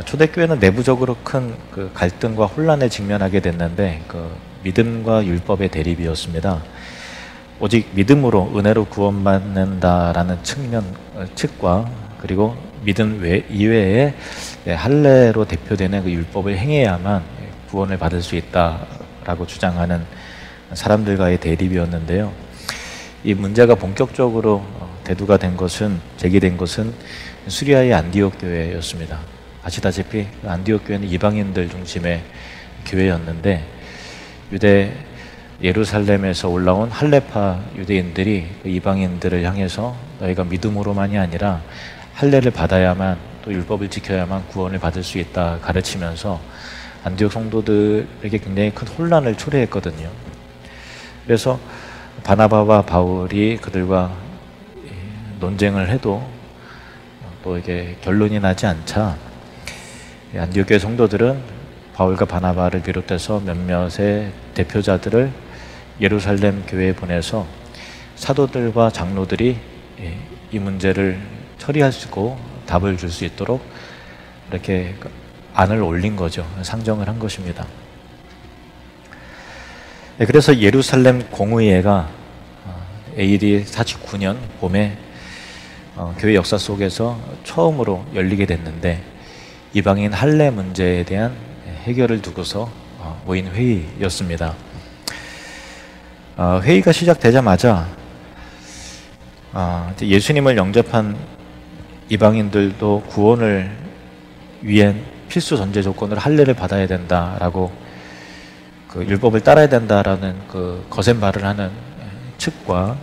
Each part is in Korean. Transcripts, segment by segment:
초대교회는 내부적으로 큰 그 갈등과 혼란에 직면하게 됐는데 그 믿음과 율법의 대립이었습니다. 오직 믿음으로 은혜로 구원받는다라는 측과 그리고 믿음 이외에 할례로 대표되는 그 율법을 행해야만 구원을 받을 수 있다라고 주장하는 사람들과의 대립이었는데요. 이 문제가 본격적으로 제기된 것은 수리아의 안디옥 교회였습니다. 아시다시피 안디옥 교회는 이방인들 중심의 교회였는데 유대 예루살렘에서 올라온 할례파 유대인들이 그 이방인들을 향해서 너희가 믿음으로만이 아니라 할례를 받아야만 또 율법을 지켜야만 구원을 받을 수 있다 가르치면서 안디옥 성도들에게 굉장히 큰 혼란을 초래했거든요. 그래서 바나바와 바울이 그들과 논쟁을 해도 또 이게 결론이 나지 않자 안디옥 교회 성도들은 바울과 바나바를 비롯해서 몇몇의 대표자들을 예루살렘 교회에 보내서 사도들과 장로들이 이 문제를 처리할 수 있고 답을 줄 수 있도록 이렇게 안을 올린 거죠. 상정을 한 것입니다. 그래서 예루살렘 공의회가 AD 49년 봄에 교회 역사 속에서 처음으로 열리게 됐는데 이방인 할례 문제에 대한 해결을 두고서 모인 회의였습니다. 회의가 시작되자마자 예수님을 영접한 이방인들도 구원을 위한 필수 전제 조건으로 할례를 받아야 된다라고 그 율법을 따라야 된다라는 그 거센 말을 하는 측과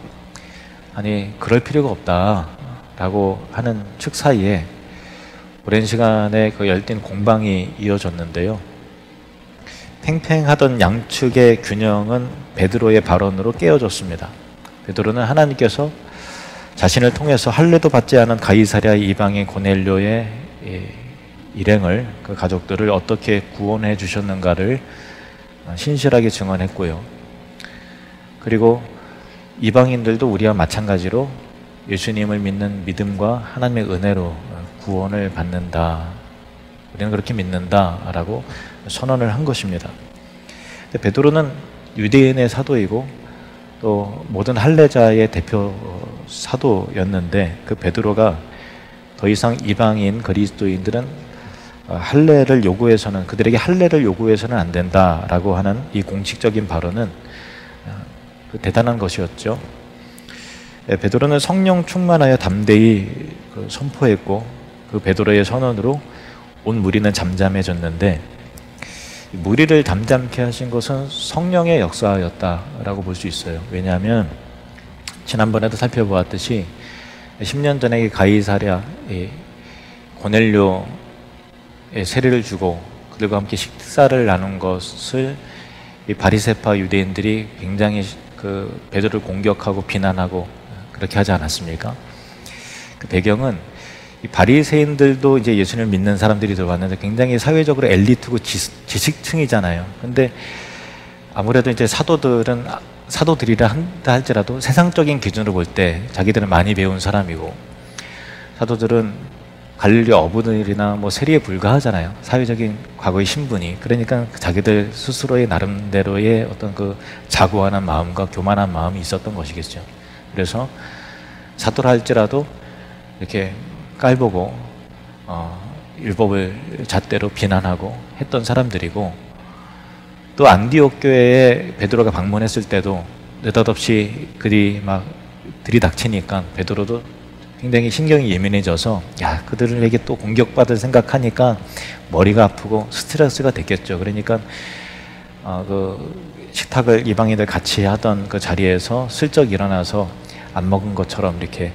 아니 그럴 필요가 없다라고 하는 측 사이에 오랜 시간에 그 열띤 공방이 이어졌는데요. 팽팽하던 양측의 균형은 베드로의 발언으로 깨어졌습니다. 베드로는 하나님께서 자신을 통해서 할례도 받지 않은 가이사랴 이방인 고넬료의 일행을 그 가족들을 어떻게 구원해 주셨는가를 신실하게 증언했고요. 그리고 이방인들도 우리와 마찬가지로 예수님을 믿는 믿음과 하나님의 은혜로 구원을 받는다. 우리는 그렇게 믿는다라고 선언을 한 것입니다. 베드로는 유대인의 사도이고 또 모든 할례자의 대표 사도였는데 그 베드로가 더 이상 이방인 그리스도인들은 할례를 요구해서는 그들에게 할례를 요구해서는 안 된다라고 하는 이 공식적인 발언은 대단한 것이었죠. 베드로는 성령 충만하여 담대히 선포했고 그 베드로의 선언으로 온 무리는 잠잠해졌는데 무리를 잠잠케 하신 것은 성령의 역사였다라고 볼 수 있어요. 왜냐하면 지난번에도 살펴보았듯이 10년 전에 가이사랴 고넬료의 세례를 주고 그들과 함께 식사를 나눈 것을 이 바리새파 유대인들이 굉장히 그 베드로를 공격하고 비난하고 그렇게 하지 않았습니까? 그 배경은 이 바리새인들도 이제 예수님을 믿는 사람들이 들어왔는데 굉장히 사회적으로 엘리트고 지식층이잖아요. 근데 아무래도 이제 사도들이라 한다 할지라도 세상적인 기준으로 볼 때 자기들은 많이 배운 사람이고 사도들은 갈릴리 어부들이나 뭐 세리에 불과하잖아요. 사회적인 과거의 신분이. 그러니까 자기들 스스로의 나름대로의 어떤 그 자고하는 마음과 교만한 마음이 있었던 것이겠죠. 그래서 사도라 할지라도 이렇게 깔보고 율법을 잣대로 비난하고 했던 사람들이고 또 안디옥 교회에 베드로가 방문했을 때도 느닷없이 그들이 막 들이닥치니까 베드로도 굉장히 신경이 예민해져서 그들에게 또 공격받을 생각하니까 머리가 아프고 스트레스가 됐겠죠. 그러니까 그 식탁을 이방인들 같이 하던 그 자리에서 슬쩍 일어나서 안 먹은 것처럼 이렇게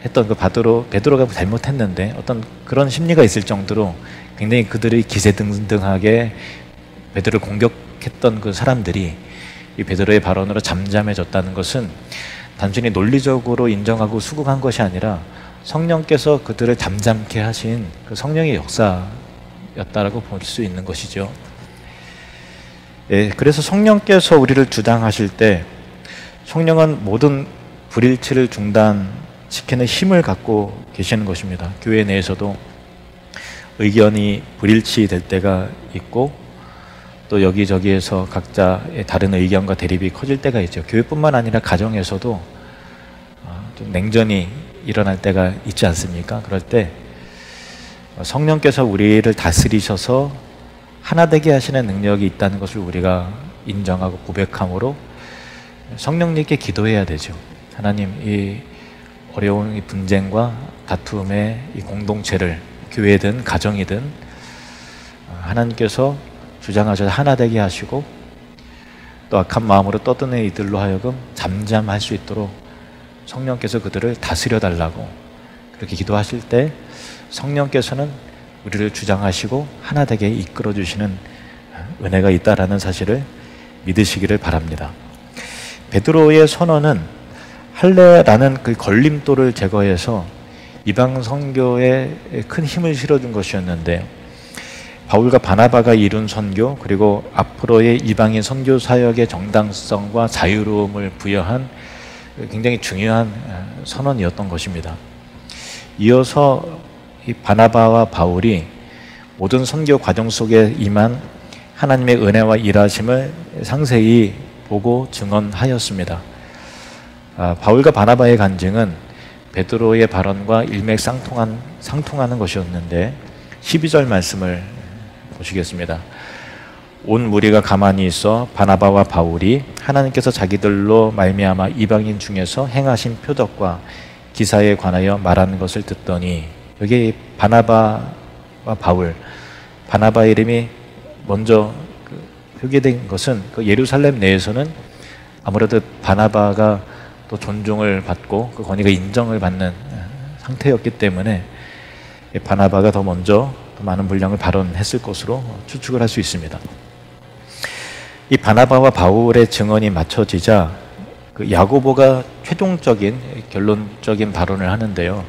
했던 그 베드로가 잘못했는데 어떤 그런 심리가 있을 정도로 굉장히 그들이 기세등등하게 베드로를 공격했던 그 사람들이 이 베드로의 발언으로 잠잠해졌다는 것은 단순히 논리적으로 인정하고 수긍한 것이 아니라 성령께서 그들을 잠잠케 하신 그 성령의 역사였다라고 볼 수 있는 것이죠. 그래서 성령께서 우리를 주장하실 때 성령은 모든 불일치를 중단시키는 힘을 갖고 계시는 것입니다. 교회 내에서도 의견이 불일치될 때가 있고 또 여기저기에서 각자의 다른 의견과 대립이 커질 때가 있죠. 교회뿐만 아니라 가정에서도 좀 냉전이 일어날 때가 있지 않습니까? 그럴 때 성령께서 우리를 다스리셔서 하나 되게 하시는 능력이 있다는 것을 우리가 인정하고 고백함으로 성령님께 기도해야 되죠. 하나님, 이 어려운 이 분쟁과 다툼의 이 공동체를 교회든 가정이든 하나님께서 주장하셔서 하나 되게 하시고 또 악한 마음으로 떠드는 이들로 하여금 잠잠할 수 있도록 성령께서 그들을 다스려 달라고 그렇게 기도하실 때 성령께서는 우리를 주장하시고 하나 되게 이끌어 주시는 은혜가 있다라는 사실을 믿으시기를 바랍니다. 베드로의 선언은 할례라는 그 걸림돌을 제거해서 이방 선교에 큰 힘을 실어준 것이었는데 바울과 바나바가 이룬 선교 그리고 앞으로의 이방인 선교 사역의 정당성과 자유로움을 부여한 굉장히 중요한 선언이었던 것입니다. 이어서 이 바나바와 바울이 모든 선교 과정 속에 임한 하나님의 은혜와 일하심을 상세히 보고 증언하였습니다. 바울과 바나바의 간증은 베드로의 발언과 일맥상통하는 것이었는데 12절 말씀을 보시겠습니다. 온 무리가 가만히 있어 바나바와 바울이 하나님께서 자기들로 말미암아 이방인 중에서 행하신 표적과 기사에 관하여 말하는 것을 듣더니 여기 바나바와 바울, 바나바 이름이 먼저 표기된 것은 그 예루살렘 내에서는 아무래도 바나바가 또 존중을 받고 그 권위가 인정을 받는 상태였기 때문에 바나바가 더 먼저 더 많은 분량을 발언했을 것으로 추측을 할 수 있습니다. 이 바나바와 바울의 증언이 맞춰지자 그 야고보가 최종적인 결론적인 발언을 하는데요.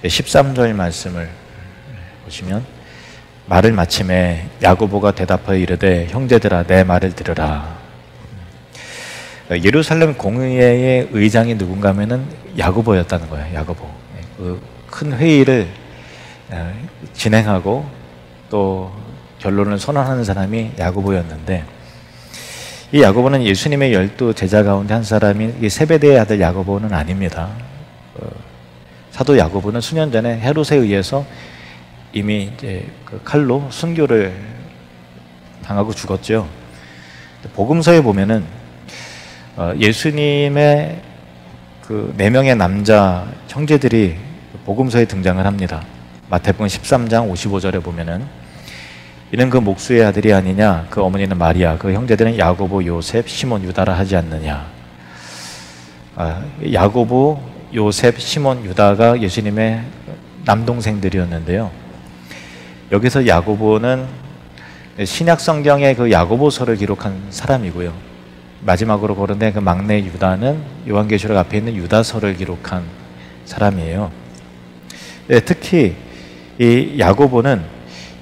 13절 말씀을 보시면 말을 마침에 야고보가 대답하여 이르되 형제들아 내 말을 들으라. 예루살렘 공의회의 의장이 누군가 하면은 야고보였다는 거예요. 야고보. 그 큰 회의를 진행하고 또 결론을 선언하는 사람이 야고보였는데 이 야고보는 예수님의 12 제자 가운데 한 사람인 이 세베대의 아들 야고보는 아닙니다. 사도 야고보는 수년 전에 헤롯에 의해서 이미 이제 그 칼로 순교를 당하고 죽었죠. 복음서에 보면은 예수님의 그 4명의 남자 형제들이 복음서에 등장을 합니다. 마태복음 13장 55절에 보면은 이는 그 목수의 아들이 아니냐 그 어머니는 마리아 그 형제들은 야고보 요셉 시몬 유다라 하지 않느냐. 야고보 요셉 시몬 유다가 예수님의 남동생들이었는데요. 여기서 야고보는 신약 성경의 그 야고보서를 기록한 사람이고요. 마지막으로 고른데 그 막내 유다는 요한계시록 앞에 있는 유다서를 기록한 사람이에요. 특히 이 야고보는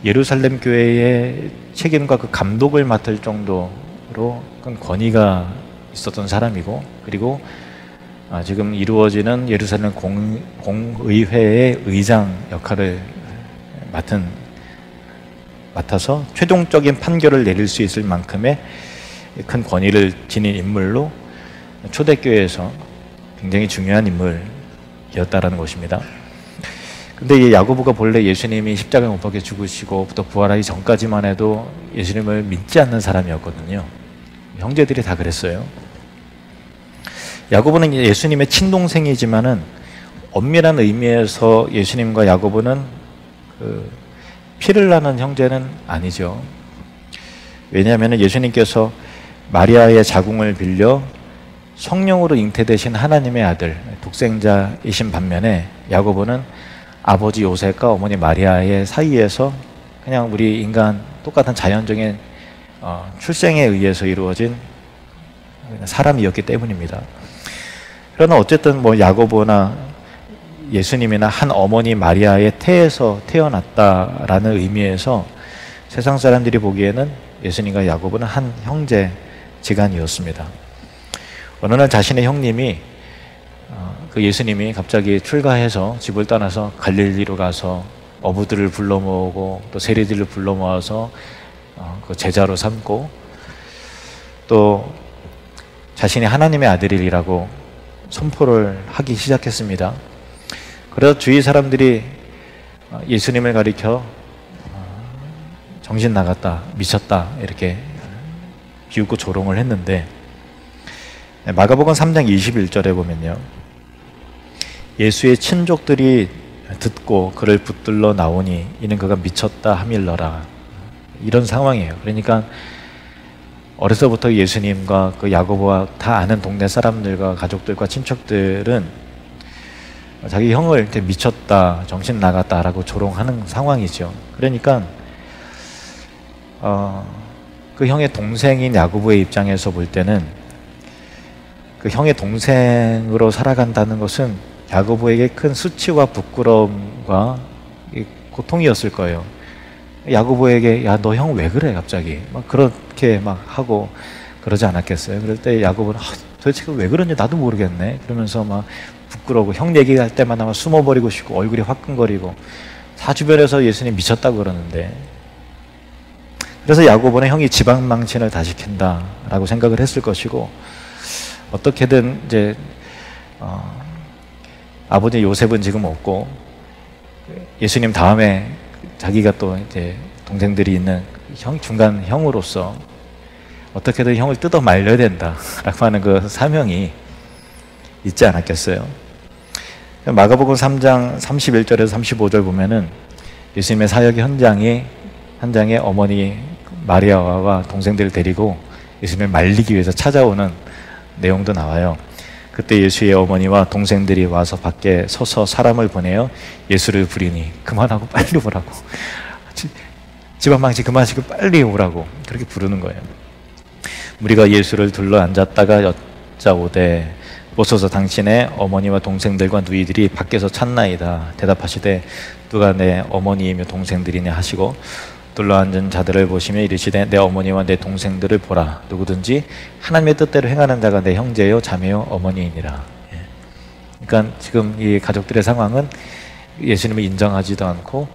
예루살렘 교회의 책임과 그 감독을 맡을 정도로 큰 권위가 있었던 사람이고 그리고 지금 이루어지는 예루살렘 공의회의 의장 역할을 맡아서 최종적인 판결을 내릴 수 있을 만큼의 큰 권위를 지닌 인물로 초대교회에서 굉장히 중요한 인물이었다라는 것입니다. 근데 이 야고보가 본래 예수님이 십자가에 못 박혀 죽으시고 또 부활하기 전까지만 해도 예수님을 믿지 않는 사람이었거든요. 형제들이 다 그랬어요. 야고보는 예수님의 친동생이지만은 엄밀한 의미에서 예수님과 야고보는 그 피를 나는 형제는 아니죠. 왜냐하면 예수님께서 마리아의 자궁을 빌려 성령으로 잉태되신 하나님의 아들, 독생자이신 반면에 야고보는 아버지 요셉과 어머니 마리아의 사이에서 그냥 우리 인간 똑같은 자연적인 출생에 의해서 이루어진 사람이었기 때문입니다. 그러나 어쨌든 뭐 야고보나 예수님이나 한 어머니 마리아의 태에서 태어났다라는 의미에서 세상 사람들이 보기에는 예수님과 야고보는 한 형제 지간이었습니다. 어느 날 자신의 형님이 그 예수님이 갑자기 출가해서 집을 떠나서 갈릴리로 가서 어부들을 불러 모으고 또 세리들을 불러 모아서 그 제자로 삼고 또 자신이 하나님의 아들이라고 선포를 하기 시작했습니다. 그래서 주위 사람들이 예수님을 가리켜 정신 나갔다, 미쳤다 이렇게 비웃고 조롱을 했는데, 마가복음 3장 21절에 보면요, 예수의 친족들이 듣고 그를 붙들러 나오니 이는 그가 미쳤다 하밀러라, 이런 상황이에요. 그러니까 어려서부터 예수님과 그 야고보와 다 아는 동네 사람들과 가족들과 친척들은 자기 형을 이렇게 미쳤다, 정신 나갔다라고 조롱하는 상황이죠. 그러니까 그 형의 동생인 야고보의 입장에서 볼 때는 그 형의 동생으로 살아간다는 것은 야고보에게 큰 수치와 부끄러움과 고통이었을 거예요. 야고보에게 야, 너 형 왜 그래 갑자기 막 그렇게 막 하고 그러지 않았겠어요? 그럴 때 야고보는 도대체 왜 그런지 나도 모르겠네 그러면서 막 부끄러워, 형 얘기할 때마다 막 숨어버리고 싶고 얼굴이 화끈거리고 다 주변에서 예수님 미쳤다고 그러는데, 그래서 야고보는 형이 집안 망신을 다 시킨다라고 생각을 했을 것이고, 어떻게든 이제 아버지 요셉은 지금 없고 예수님 다음에 자기가 또 이제 동생들이 있는 중간 형으로서 어떻게든 형을 뜯어 말려야 된다라고 하는 그 사명이 있지 않았겠어요? 마가복음 3장 31절에서 35절 보면은 예수님의 사역 현장에 어머니 마리아와 동생들을 데리고 예수님을 말리기 위해서 찾아오는 내용도 나와요. 그때 예수의 어머니와 동생들이 와서 밖에 서서 사람을 보내어 예수를 부리니 그만하고 빨리 오라고, 집안 망치 그만하시고 빨리 오라고 그렇게 부르는 거예요. 무리가 예수를 둘러 앉았다가 여짜오되 보소서 당신의 어머니와 동생들과 누이들이 밖에서 찾나이다. 대답하시되 누가 내 어머니이며 동생들이냐 하시고 둘러앉은 자들을 보시며 이르시되 내 어머니와 내 동생들을 보라. 누구든지 하나님의 뜻대로 행하는 자가 내 형제요 자매요 어머니이니라. 그러니까 지금 이 가족들의 상황은 예수님을 인정하지도 않고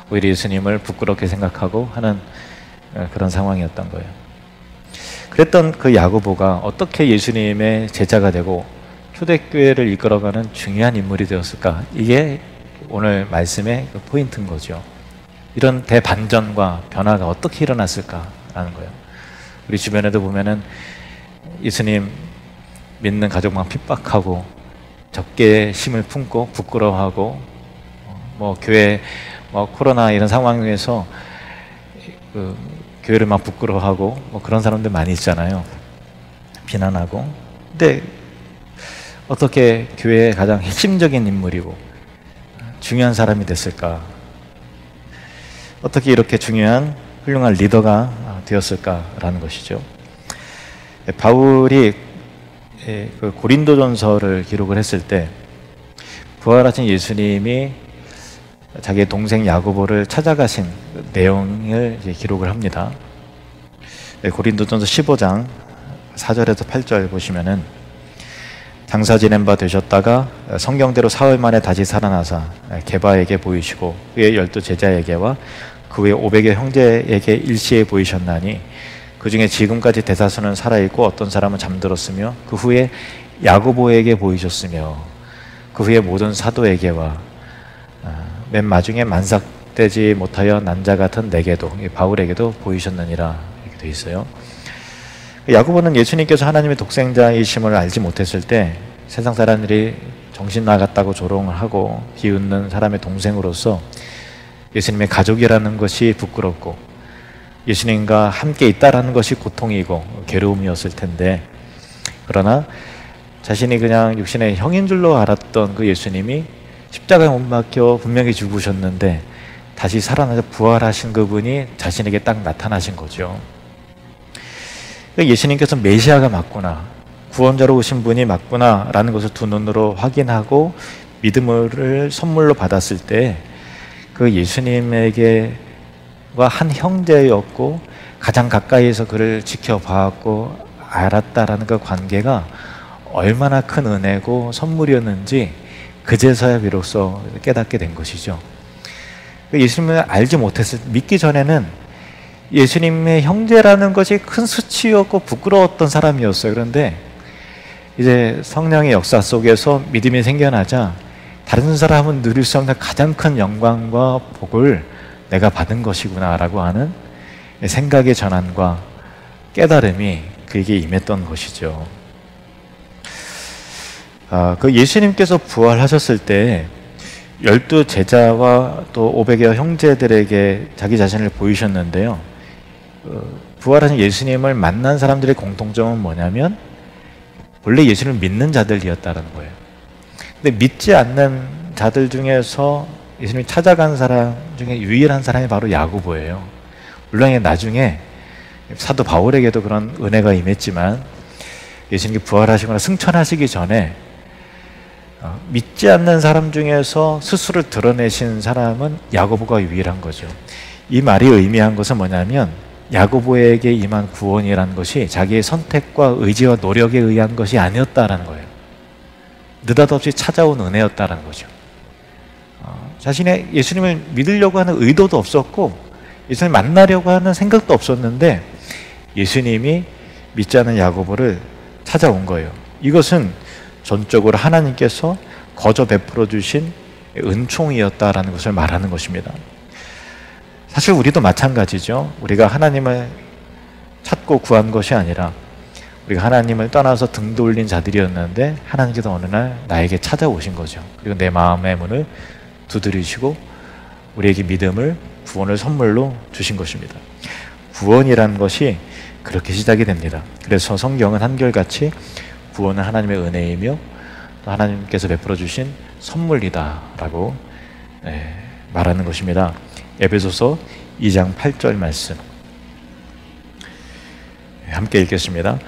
오히려 예수님을 부끄럽게 생각하고 하는 그런 상황이었던 거예요. 그랬던 그 야고보가 어떻게 예수님의 제자가 되고 초대교회를 이끌어가는 중요한 인물이 되었을까? 이게 오늘 말씀의 그 포인트인 거죠. 이런 대반전과 변화가 어떻게 일어났을까라는 거예요. 우리 주변에도 보면은 예수님 믿는 가족만 핍박하고 적게 힘을 품고 부끄러워하고 뭐 교회 뭐 코로나 이런 상황에서 그 교회를 막 부끄러워하고 뭐 그런 사람들 많이 있잖아요. 비난하고. 근데 어떻게 교회의 가장 핵심적인 인물이고 중요한 사람이 됐을까? 어떻게 이렇게 중요한 훌륭한 리더가 되었을까라는 것이죠. 바울이 그 고린도전서를 기록을 했을 때 부활하신 예수님이 자기의 동생 야고보를 찾아가신 내용을 이제 기록을 합니다. 고린도전서 15장 4절에서 8절 보시면은 장사 지낸 바 되셨다가 성경대로 사흘 만에 다시 살아나사 게바에게 보이시고 그의 12 제자에게와 그 외 500의 형제에게 일시에 보이셨나니 그 중에 지금까지 대다수는 살아있고 어떤 사람은 잠들었으며 그 후에 야고보에게 보이셨으며 그 후에 모든 사도에게와 맨 마중에 만삭되지 못하여 난자 같은 내게도 바울에게도 보이셨느니라 이렇게 되어 있어요. 야고보는 예수님께서 하나님의 독생자이심을 알지 못했을 때 세상 사람들이 정신 나갔다고 조롱을 하고 비웃는 사람의 동생으로서 예수님의 가족이라는 것이 부끄럽고 예수님과 함께 있다라는 것이 고통이고 괴로움이었을 텐데, 그러나 자신이 그냥 육신의 형인 줄로 알았던 그 예수님이 십자가에 못 박혀 분명히 죽으셨는데 다시 살아나서 부활하신 그분이 자신에게 딱 나타나신 거죠. 예수님께서 메시아가 맞구나, 구원자로 오신 분이 맞구나 라는 것을 두 눈으로 확인하고 믿음을 선물로 받았을 때 그 예수님에게와 한 형제였고 가장 가까이에서 그를 지켜봐왔고 알았다라는 그 관계가 얼마나 큰 은혜고 선물이었는지 그제서야 비로소 깨닫게 된 것이죠. 예수님을 알지 못했을 때, 믿기 전에는 예수님의 형제라는 것이 큰 수치였고 부끄러웠던 사람이었어요. 그런데 이제 성령의 역사 속에서 믿음이 생겨나자 다른 사람은 누릴 수 없는 가장 큰 영광과 복을 내가 받은 것이구나라고 하는 생각의 전환과 깨달음이 그에게 임했던 것이죠. 그 예수님께서 부활하셨을 때 12 제자와 또 500여 형제들에게 자기 자신을 보이셨는데요. 부활하신 예수님을 만난 사람들의 공통점은 뭐냐면 원래 예수님을 믿는 자들이었다는 거예요. 근데 믿지 않는 자들 중에서 예수님이 찾아간 사람 중에 유일한 사람이 바로 야고보예요. 물론 나중에 사도 바울에게도 그런 은혜가 임했지만 예수님이 부활하시거나 승천하시기 전에 믿지 않는 사람 중에서 스스로를 드러내신 사람은 야고보가 유일한 거죠. 이 말이 의미한 것은 뭐냐면 야고보에게 임한 구원이라는 것이 자기의 선택과 의지와 노력에 의한 것이 아니었다라는 거예요. 느닷없이 찾아온 은혜였다라는 거죠. 자신의 예수님을 믿으려고 하는 의도도 없었고 예수님을 만나려고 하는 생각도 없었는데 예수님이 믿지 않는 야고보를 찾아온 거예요. 이것은 전적으로 하나님께서 거저 베풀어 주신 은총이었다라는 것을 말하는 것입니다. 사실 우리도 마찬가지죠. 우리가 하나님을 찾고 구한 것이 아니라 우리가 하나님을 떠나서 등 돌린 자들이었는데 하나님께서 어느 날 나에게 찾아오신 거죠. 그리고 내 마음의 문을 두드리시고 우리에게 믿음을, 구원을 선물로 주신 것입니다. 구원이라는 것이 그렇게 시작이 됩니다. 그래서 성경은 한결같이 구원은 하나님의 은혜이며 또 하나님께서 베풀어 주신 선물이다라고 말하는 것입니다. 에베소서 2장 8절 말씀 함께 읽겠습니다.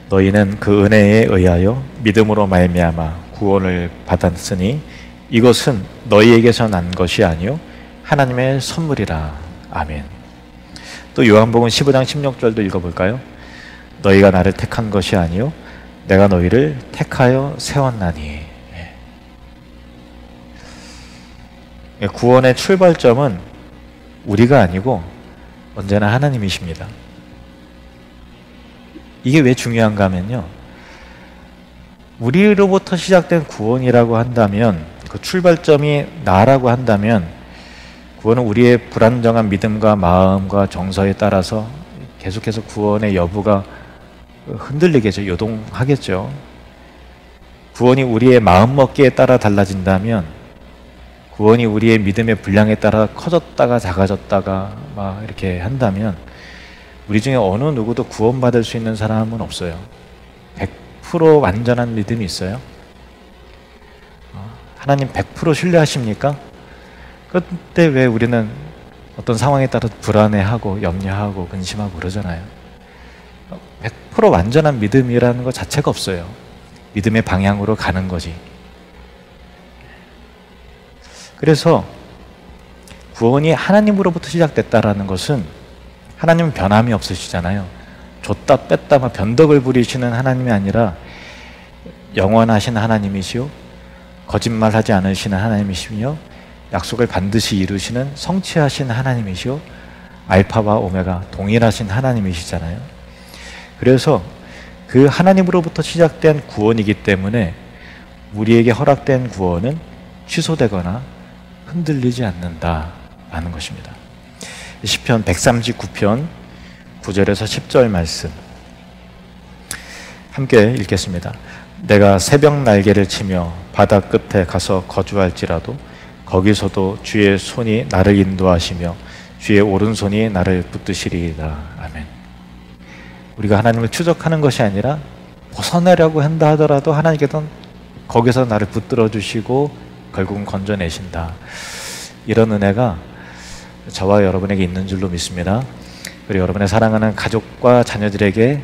너희는 그 은혜에 의하여 믿음으로 말미암아 구원을 받았으니 이것은 너희에게서 난 것이 아니요 하나님의 선물이라. 아멘. 또 요한복음 15장 16절도 읽어볼까요? 너희가 나를 택한 것이 아니요 내가 너희를 택하여 세웠나니. 구원의 출발점은 우리가 아니고 언제나 하나님이십니다. 이게 왜 중요한가 하면요, 우리로부터 시작된 구원이라고 한다면, 그 출발점이 나라고 한다면 구원은 우리의 불안정한 믿음과 마음과 정서에 따라서 계속해서 구원의 여부가 흔들리겠죠. 요동하겠죠. 구원이 우리의 마음먹기에 따라 달라진다면, 구원이 우리의 믿음의 분량에 따라 커졌다가 작아졌다가 막 이렇게 한다면 우리 중에 어느 누구도 구원받을 수 있는 사람은 없어요. 100% 완전한 믿음이 있어요? 하나님 100% 신뢰하십니까? 그때 왜 우리는 어떤 상황에 따라 불안해하고 염려하고 근심하고 그러잖아요. 100% 완전한 믿음이라는 것 자체가 없어요. 믿음의 방향으로 가는 거지. 그래서 구원이 하나님으로부터 시작됐다라는 것은, 하나님은 변함이 없으시잖아요. 줬다 뺐다 막 변덕을 부리시는 하나님이 아니라 영원하신 하나님이시요 거짓말하지 않으시는 하나님이시며 약속을 반드시 이루시는 성취하신 하나님이시요 알파와 오메가 동일하신 하나님이시잖아요. 그래서 그 하나님으로부터 시작된 구원이기 때문에 우리에게 허락된 구원은 취소되거나 흔들리지 않는다라는 것입니다. 시편 139편 9절에서 10절 말씀 함께 읽겠습니다. 내가 새벽 날개를 치며 바다 끝에 가서 거주할지라도 거기서도 주의 손이 나를 인도하시며 주의 오른손이 나를 붙드시리이다. 아멘. 우리가 하나님을 추적하는 것이 아니라 벗어나려고 한다 하더라도 하나님께서는 거기서 나를 붙들어 주시고 결국은 건져내신다. 이런 은혜가 저와 여러분에게 있는 줄로 믿습니다. 그리고 여러분의 사랑하는 가족과 자녀들에게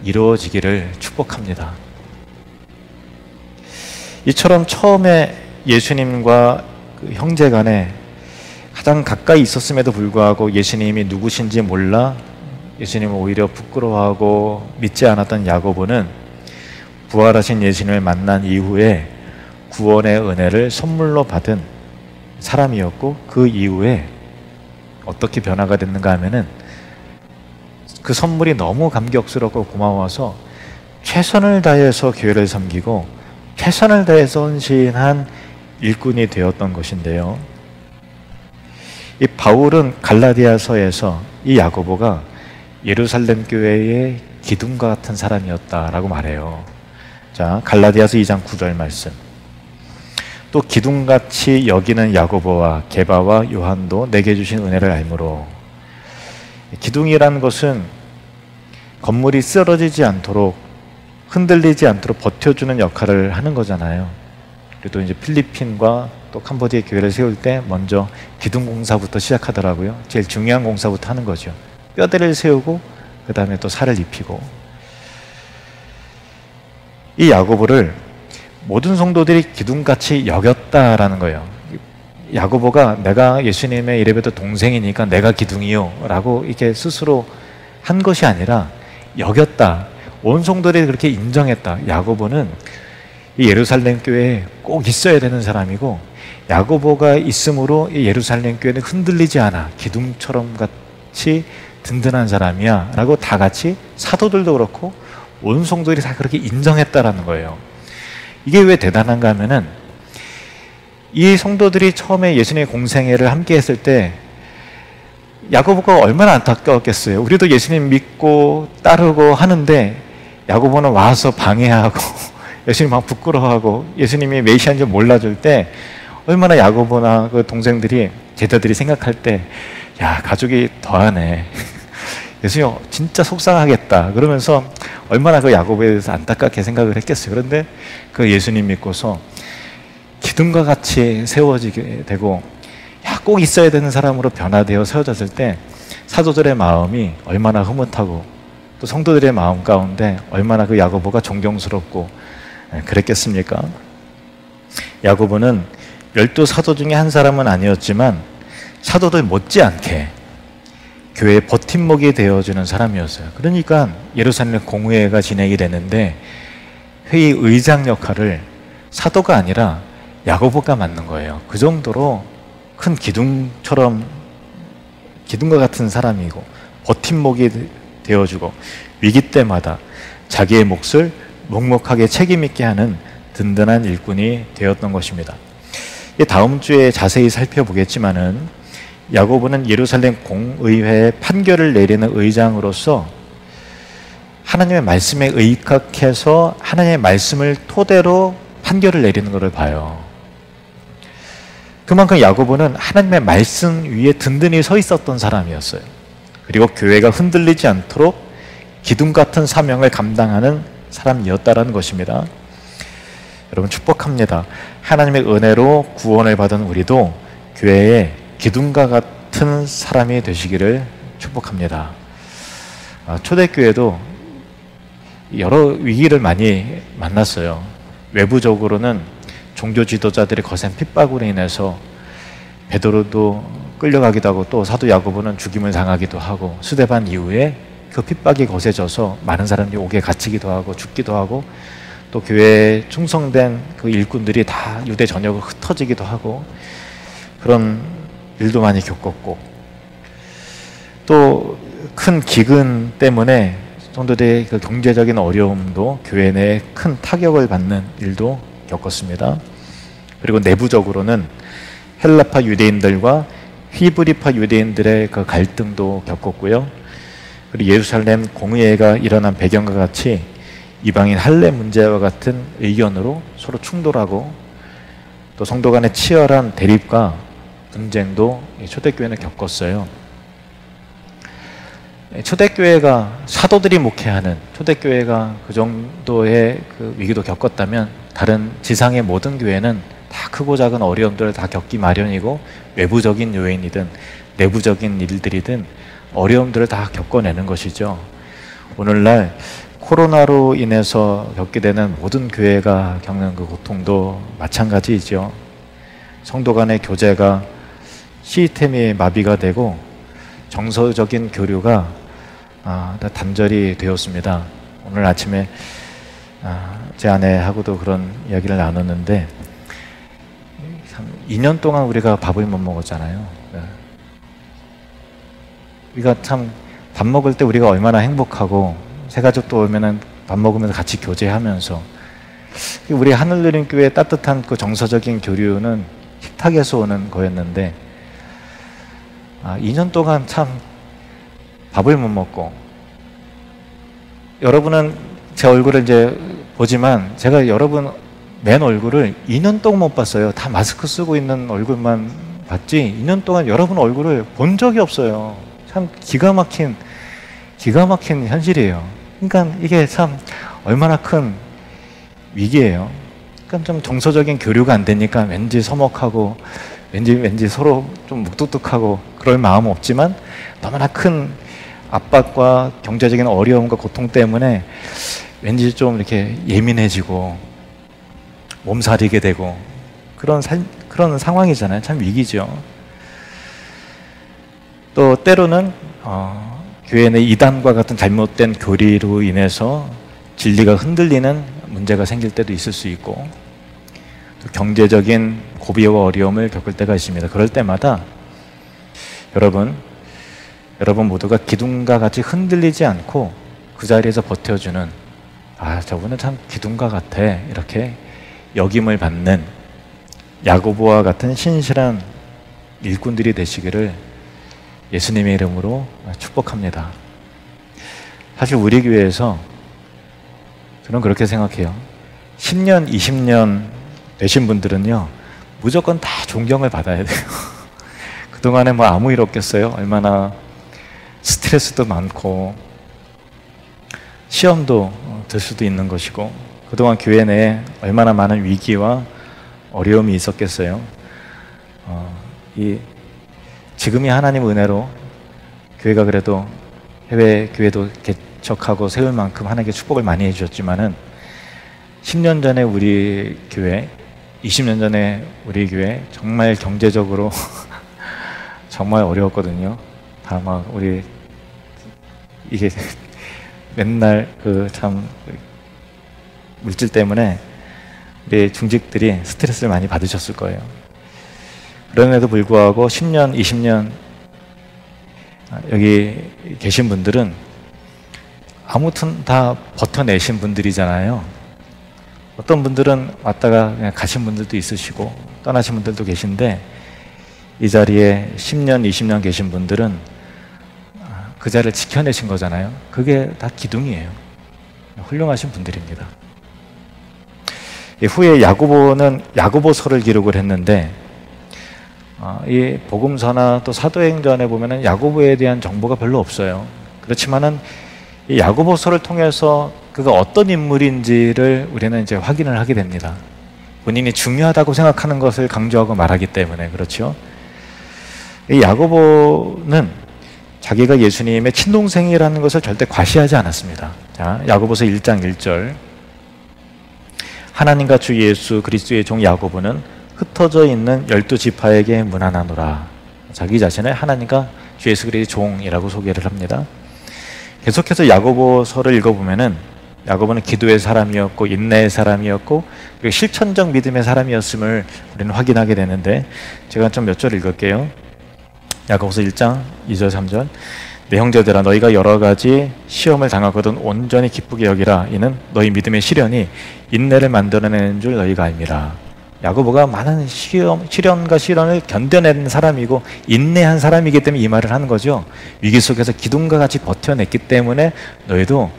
이루어지기를 축복합니다. 이처럼 처음에 예수님과 그 형제 간에 가장 가까이 있었음에도 불구하고 예수님이 누구신지 몰라 예수님을 오히려 부끄러워하고 믿지 않았던 야고보는 부활하신 예수님을 만난 이후에 구원의 은혜를 선물로 받은 사람이었고, 그 이후에 어떻게 변화가 됐는가 하면은 그 선물이 너무 감격스럽고 고마워서 최선을 다해서 교회를 섬기고 최선을 다해서 헌신한 일꾼이 되었던 것인데요. 이 바울은 갈라디아서에서 이 야고보가 예루살렘 교회의 기둥과 같은 사람이었다라고 말해요. 자, 갈라디아서 2장 9절 말씀. 또 기둥같이 여기는 야고보와 게바와 요한도 내게 주신 은혜를 알므로. 기둥이라는 것은 건물이 쓰러지지 않도록, 흔들리지 않도록 버텨주는 역할을 하는 거잖아요. 그리고 이제 필리핀과 또 캄보디아 교회를 세울 때 먼저 기둥 공사부터 시작하더라고요. 제일 중요한 공사부터 하는 거죠. 뼈대를 세우고 그 다음에 또 살을 입히고. 이 야고보를 모든 성도들이 기둥같이 여겼다라는 거예요. 야고보가 내가 예수님의 이레베도 동생이니까 내가 기둥이요 라고 이렇게 스스로 한 것이 아니라 여겼다. 온 성도들이 그렇게 인정했다. 야고보는 이 예루살렘 교회에 꼭 있어야 되는 사람이고, 야고보가 있으므로 이 예루살렘 교회는 흔들리지 않아 기둥처럼 같이 든든한 사람이야 라고 다 같이 사도들도 그렇고 온 성도들이 다 그렇게 인정했다라는 거예요. 이게 왜 대단한가 하면은 이 성도들이 처음에 예수님의 공생애를 함께 했을 때 야고보가 얼마나 안타까웠겠어요. 우리도 예수님 믿고 따르고 하는데 야고보는 와서 방해하고 예수님 막 부끄러워하고 예수님이 메시아인 줄 몰라줄 때 얼마나 야고보나 그 동생들이, 제자들이 생각할 때 야, 가족이 더하네. 예수님 진짜 속상하겠다. 그러면서 얼마나 그 야고보에 대해서 안타깝게 생각을 했겠어요. 그런데 그 예수님 믿고서 기둥과 같이 세워지게 되고, 야, 꼭 있어야 되는 사람으로 변화되어 세워졌을 때 사도들의 마음이 얼마나 흐뭇하고 또 성도들의 마음 가운데 얼마나 그 야고보가 존경스럽고 그랬겠습니까? 야고보는 12사도 중에 한 사람은 아니었지만 사도들 못지않게 교회의 버팀목이 되어주는 사람이었어요. 그러니까 예루살렘 공회가 진행이 되는데 회의 의장 역할을 사도가 아니라 야고보가 맡는 거예요. 그 정도로 큰 기둥처럼, 기둥과 같은 사람이고 버팀목이 되어주고 위기 때마다 자기의 몫을 묵묵하게 책임있게 하는 든든한 일꾼이 되었던 것입니다. 다음 주에 자세히 살펴보겠지만은 야고보는 예루살렘 공의회에 판결을 내리는 의장으로서 하나님의 말씀에 의각해서 하나님의 말씀을 토대로 판결을 내리는 것을 봐요. 그만큼 야고보는 하나님의 말씀 위에 든든히 서 있었던 사람이었어요. 그리고 교회가 흔들리지 않도록 기둥 같은 사명을 감당하는 사람이었다라는 것입니다. 여러분 축복합니다. 하나님의 은혜로 구원을 받은 우리도 교회에 기둥과 같은 사람이 되시기를 축복합니다. 초대교회도 여러 위기를 많이 만났어요. 외부적으로는 종교 지도자들의 거센 핍박으로 인해서 베드로도 끌려가기도 하고 또 사도 야고보는 죽임을 당하기도 하고, 스데반 이후에 그 핍박이 거세져서 많은 사람들이 옥에 갇히기도 하고 죽기도 하고, 또 교회에 충성된 그 일꾼들이 다 유대 전역으로 흩어지기도 하고, 그런 일도 많이 겪었고, 또 큰 기근 때문에 성도들의 그 경제적인 어려움도 교회 내에 큰 타격을 받는 일도 겪었습니다. 그리고 내부적으로는 헬라파 유대인들과 히브리파 유대인들의 그 갈등도 겪었고요. 그리고 예루살렘 공의회가 일어난 배경과 같이 이방인 할례 문제와 같은 의견으로 서로 충돌하고 또 성도 간의 치열한 대립과 분쟁도 초대교회는 겪었어요. 초대교회가 사도들이 목회하는 초대교회가 그 정도의 그 위기도 겪었다면 다른 지상의 모든 교회는 다 크고 작은 어려움들을 다 겪기 마련이고, 외부적인 요인이든 내부적인 일들이든 어려움들을 다 겪어내는 것이죠. 오늘날 코로나로 인해서 겪게 되는 모든 교회가 겪는 그 고통도 마찬가지이죠. 성도 간의 교제가 시스템이 마비가 되고 정서적인 교류가 단절이 되었습니다. 오늘 아침에 제 아내하고도 그런 이야기를 나눴는데 참 2년 동안 우리가 밥을 못 먹었잖아요. 우리가 참 밥 먹을 때 우리가 얼마나 행복하고 새 가족도 오면은 밥 먹으면서 같이 교제하면서 우리 하늘누린 교회의 따뜻한 그 정서적인 교류는 식탁에서 오는 거였는데 2년 동안 참 밥을 못 먹고 여러분은 제 얼굴을 이제 보지만 제가 여러분 맨 얼굴을 2년 동안 못 봤어요. 다 마스크 쓰고 있는 얼굴만 봤지 2년 동안 여러분 얼굴을 본 적이 없어요. 참 기가 막힌 현실이에요. 그러니까 이게 참 얼마나 큰 위기예요. 그러니까 좀 정서적인 교류가 안 되니까 왠지 서먹하고 왠지 서로 좀 묵뚝뚝하고 그럴 마음은 없지만 너무나 큰 압박과 경제적인 어려움과 고통 때문에 왠지 좀 이렇게 예민해지고 몸살이게 되고 그런 상황이잖아요. 참 위기죠. 또 때로는 교회 내 이단과 같은 잘못된 교리로 인해서 진리가 흔들리는 문제가 생길 때도 있을 수 있고 또 경제적인 고비와 어려움을 겪을 때가 있습니다. 그럴 때마다 여러분 모두가 기둥과 같이 흔들리지 않고 그 자리에서 버텨주는 저분은 참 기둥과 같아 이렇게 역임을 받는 야고보와 같은 신실한 일꾼들이 되시기를 예수님의 이름으로 축복합니다. 사실 우리 교회에서 저는 그렇게 생각해요. 10년, 20년 되신 분들은요 무조건 다 존경을 받아야 돼요. 그동안에 뭐 아무 일 없겠어요? 얼마나 스트레스도 많고 시험도 들 수도 있는 것이고 그동안 교회 내에 얼마나 많은 위기와 어려움이 있었겠어요. 지금이 하나님 은혜로 교회가 그래도 해외 교회도 개척하고 세울 만큼 하나님께 축복을 많이 해주셨지만은 10년 전에 우리 교회, 20년 전에 우리 교회 정말 경제적으로 정말 어려웠거든요. 다 우리 이게 맨날 참 물질 때문에 우리 중직들이 스트레스를 많이 받으셨을 거예요. 그럼에도 불구하고 10년, 20년 여기 계신 분들은 아무튼 다 버텨내신 분들이잖아요. 어떤 분들은 왔다가 그냥 가신 분들도 있으시고 떠나신 분들도 계신데 이 자리에 10년, 20년 계신 분들은 그 자리를 지켜내신 거잖아요. 그게 다 기둥이에요. 훌륭하신 분들입니다. 후에 야고보는 야고보서를 기록을 했는데 이 복음서나 또 사도행전에 보면은 야고보에 대한 정보가 별로 없어요. 그렇지만은 이 야고보서를 통해서 그가 어떤 인물인지를 우리는 이제 확인을 하게 됩니다. 본인이 중요하다고 생각하는 것을 강조하고 말하기 때문에 그렇죠. 이 야고보는 자기가 예수님의 친동생이라는 것을 절대 과시하지 않았습니다. 자, 야고보서 1장 1절. 하나님과 주 예수 그리스도의 종 야고보는 흩어져 있는 12지파에게 문안하노라. 자기 자신을 하나님과 주 예수 그리스도의 종이라고 소개를 합니다. 계속해서 야고보서를 읽어보면은 야고보는 기도의 사람이었고 인내의 사람이었고 그리고 실천적 믿음의 사람이었음을 우리는 확인하게 되는데 제가 좀 몇 절 읽을게요. 야고보서 1장 2절 3절. 내 형제들아 너희가 여러 가지 시험을 당하거든 온전히 기쁘게 여기라. 이는 너희 믿음의 시련이 인내를 만들어내는 줄 너희가 알미라. 야고보가 많은 시련과 시련을 견뎌낸 사람이고 인내한 사람이기 때문에 이 말을 하는 거죠. 위기 속에서 기둥과 같이 버텨냈기 때문에 너희도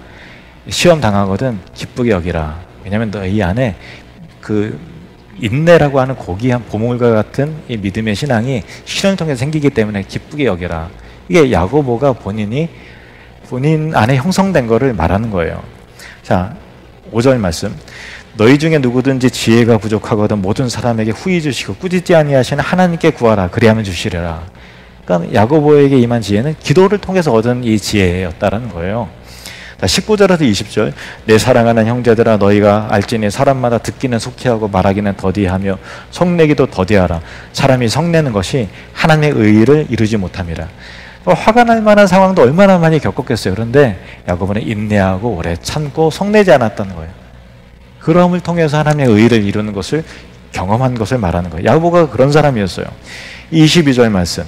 시험 당하거든 기쁘게 여기라. 왜냐하면 너희 안에 그 인내라고 하는 고귀한 보물과 같은 이 믿음의 신앙이 시련을 통해 생기기 때문에 기쁘게 여기라. 이게 야고보가 본인 안에 형성된 거를 말하는 거예요. 자, 5절 말씀. 너희 중에 누구든지 지혜가 부족하거든 모든 사람에게 후히 주시고 꾸짖지 아니하시는 하나님께 구하라. 그리하면 주시리라. 그러니까 야고보에게 임한 지혜는 기도를 통해서 얻은 이 지혜였다라는 거예요. 19절에서 20절. 내 사랑하는 형제들아 너희가 알지니 사람마다 듣기는 속히하고 말하기는 더디하며 성내기도 더디하라. 사람이 성내는 것이 하나님의 의의를 이루지 못함이라. 화가 날 만한 상황도 얼마나 많이 겪었겠어요. 그런데 야고보는 인내하고 오래 참고 성내지 않았다는 거예요. 그러함을 통해서 하나님의 의의를 이루는 것을 경험한 것을 말하는 거예요. 야고보가 그런 사람이었어요. 22절 말씀.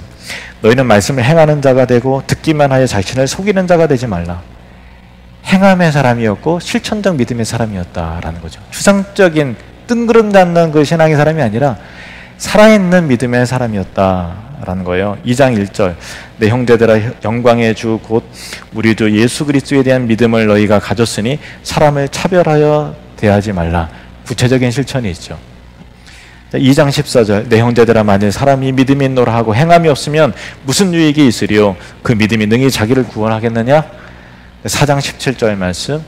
너희는 말씀을 행하는 자가 되고 듣기만 하여 자신을 속이는 자가 되지 말라. 행함의 사람이었고 실천적 믿음의 사람이었다라는 거죠. 추상적인 뜬구름 잡는 그 신앙의 사람이 아니라 살아있는 믿음의 사람이었다라는 거예요. 2장 1절. 내 형제들아 영광의 주 곧 우리 주 예수 그리스도에 대한 믿음을 너희가 가졌으니 사람을 차별하여 대하지 말라. 구체적인 실천이 있죠. 2장 14절. 내 형제들아 만일 사람이 믿음이 있노라 하고 행함이 없으면 무슨 유익이 있으리요? 그 믿음이 능히 자기를 구원하겠느냐? 4장 17절 말씀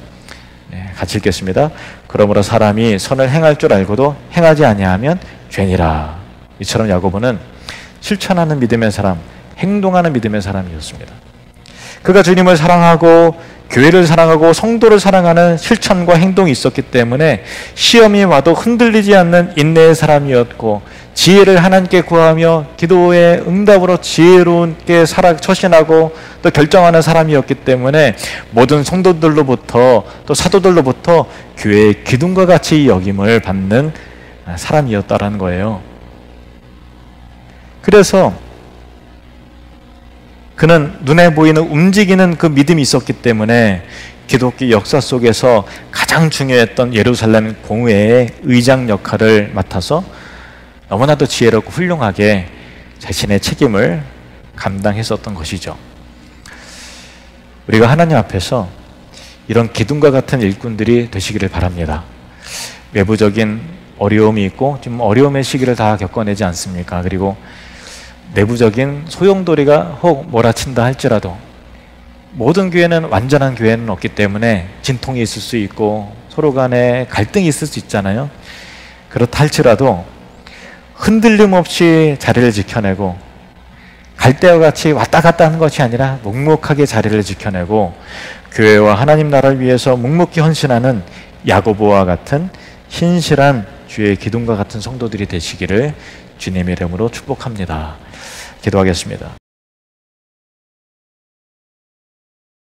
같이 읽겠습니다. 그러므로 사람이 선을 행할 줄 알고도 행하지 아니하면 죄니라. 이처럼 야고보는 실천하는 믿음의 사람, 행동하는 믿음의 사람이었습니다. 그가 주님을 사랑하고 교회를 사랑하고 성도를 사랑하는 실천과 행동이 있었기 때문에 시험이 와도 흔들리지 않는 인내의 사람이었고, 지혜를 하나님께 구하며 기도의 응답으로 지혜롭게 처신하고 또 결정하는 사람이었기 때문에 모든 성도들로부터 또 사도들로부터 교회의 기둥과 같이 여김을 받는 사람이었다라는 거예요. 그래서 그는 눈에 보이는 움직이는 그 믿음이 있었기 때문에 기독교 역사 속에서 가장 중요했던 예루살렘 공회의 의장 역할을 맡아서 너무나도 지혜롭고 훌륭하게 자신의 책임을 감당했었던 것이죠. 우리가 하나님 앞에서 이런 기둥과 같은 일꾼들이 되시기를 바랍니다. 외부적인 어려움이 있고 지금 어려움의 시기를 다 겪어내지 않습니까? 그리고 내부적인 소용돌이가 혹 몰아친다 할지라도 모든 교회는 완전한 교회는 없기 때문에 진통이 있을 수 있고 서로 간에 갈등이 있을 수 있잖아요. 그렇다 할지라도 흔들림 없이 자리를 지켜내고 갈대와 같이 왔다 갔다 하는 것이 아니라 묵묵하게 자리를 지켜내고 교회와 하나님 나라를 위해서 묵묵히 헌신하는 야고보와 같은 신실한 주의 기둥과 같은 성도들이 되시기를 주님의 이름으로 축복합니다. 기도하겠습니다.